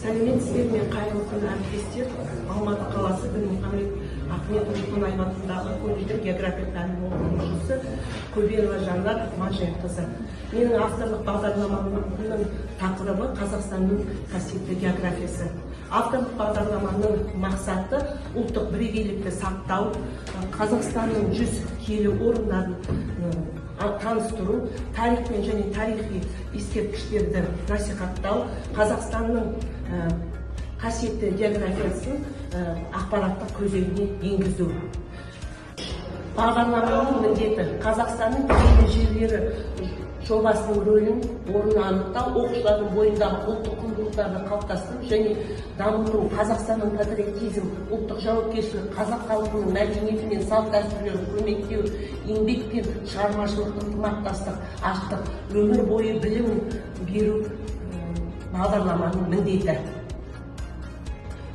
Сәлеметсіздер, мен қайырлы күн әріптестер. Алматы қаласы Дінмұхамед Ахметович Қонаев атындағы колледждің география пәнінің оқытушысы Көбенова Жанар Манжанқызы. Менің авторлық бағдарламамның тақырыбы Қазақстанның қасиетті географиясы. Авторлық бағдарламаның мақсаты ұлттық бірегейлікті сақтау, Қазақстанның 100 киелі орындарын таныстыру, тарихпен және тарихи ескерткіштерді насихаттау, Қазақстанның қасиетті географиясын ақпараттық көзегіне енгізу. Бағдарламаның міндеті Қазақстанның киелі жерлері жобасының рөлін, орнын анықтау, оқушылардың бойындағы ұлттық құндылықтарды қалыптастыру және дамыту, Қазақстанның патриотизм, ұлттық жауапкершілік, қазақ халқының мәдениеті мен салт-дәстүрлерін құрметтеу, еңбек пен шығармашылық ынтымақтастық, аштық, өмір бойы білім беру бағдарламаның міндеті.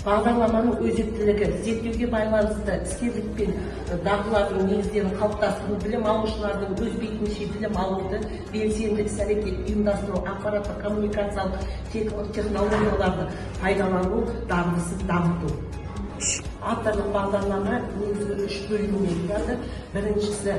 Бағдарламаның өзектілігі, зерттеуге байланысты іскерлік пен дағдылардың негіздерін қалыптастыру, білім алушылардың өз бетінше білім алуды, белсенді іс-әрекет ұйымдастыру, ақпараттық коммуникациялық технологияларды пайдалану дағдысын дамыту. Авторлық бағдарлама негізгі 3 бөлімнен тұрады. Біріншісі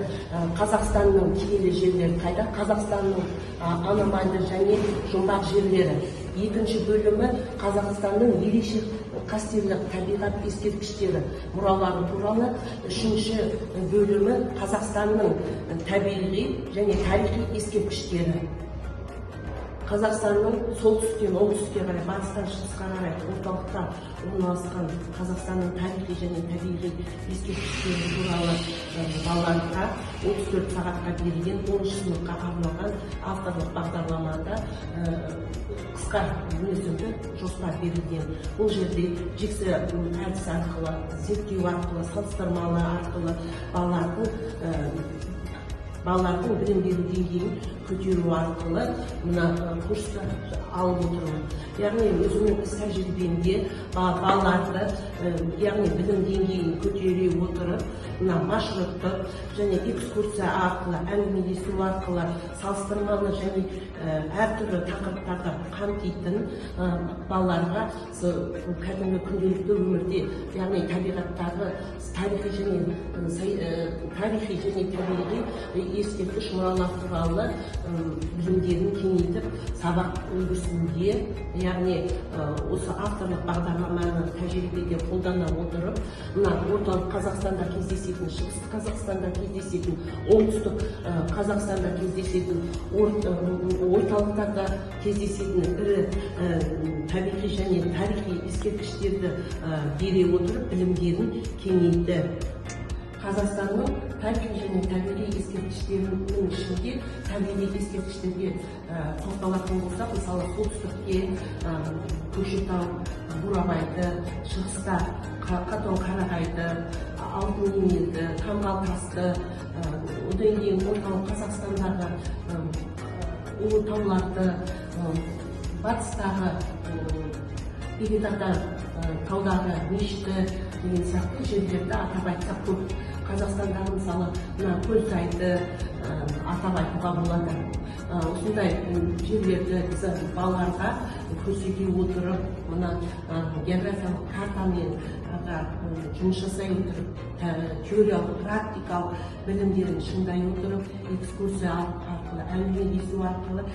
Қазақстанның киелі жерлері қайда, Қазақстанның аномальды және жұмбақ жерлері. Екінші бөлімі Қазақстанның ерекше қастерлі табиғат ескерткіштері мұралары туралы. Үшінші бөлімі Қазақстанның табиғи және тарихи ескерткіштері. Қазақстанның солтүстіктен оңтүстікке қарай, батыстан шығысқа қарай орталықта орналасқан Қазақстанның тарихи және табиғи ескерткіштері туралы балаларға 34 сағатқа берілген 10 сыныпқа арналған авторлық бағдарламада қысқа мерзімді жоспар берілген. Бұл жерде жексе әдіс арқылы, зерттеу арқылы, салыстырмалы арқылы балалардың білім беру деңгейін көтеру арқылы мына курсты алып отырмын. Яғни өзімнің іс-тәжірибемде балаларды, яғни білім деңгейін көтере отырып, мына маршруттық және экскурсия арқылы, әңгімелесу арқылы салыстырмалы және әртүрлі тақырыптарды қамтитын балаларға кәдімгі күнделікті өмірде, яғни табиғаттағы тарихи және табиғи ескерткіш мұралар туралы білімдерін кеңейтіп, сабақ үлгісінде, яғни осы авторлық бағдарламаны тәжірибеде қолдана отырып, мына орталық Қазақстанда кездесетін, шығыс Қазақстанда кездесетін, оңтүстік Қазақстанда кездесетін, орталықтарда кездесетін ірі табиғи және тарихи ескерткіштерді бере отырып, білімдерін кеңейтті. Қазақстанның тарихи және табиғи ескерткіштерінің ішінде табиғи ескерткіштерге тоқталатын болсақ, мысалы солтүстікте Көкшетау, Бурабайды, шығыста Қатон-Қарағайды, Алтынемелді, Тамғалтасты, одан кейін орталық Қазақстандағы Ұлытауларды, батыстағы Бегетата таудағы мешіті деген сияқты жерлерді атап айтсақ көп. Қазақстандағы мысалы Көлсайды атап айтуға болады. Осындай жерлерді біз балаларға көрсете отырып, мына географиялық картамен жұмыс жасай отырып, теориялық, практикалық білімдерін шыңдай отырып, экскурсия арқылы, әңгімелесу арқылы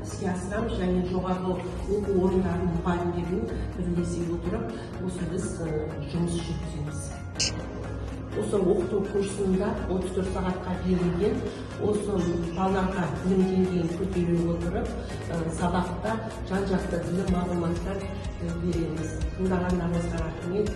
іске асырамыз және жоғарғы оқу орындарының мұғалімдерімен бірлесе отырып, осы біз жұмыс жүргіземіз. Осы оқыту курсында 34 сағатқа берілген, осы балаларға білім деңгейін көтере отырып, сабақта жан-жақты білім мағлұматтар береміз. Тыңдағандарыңызға рахмет.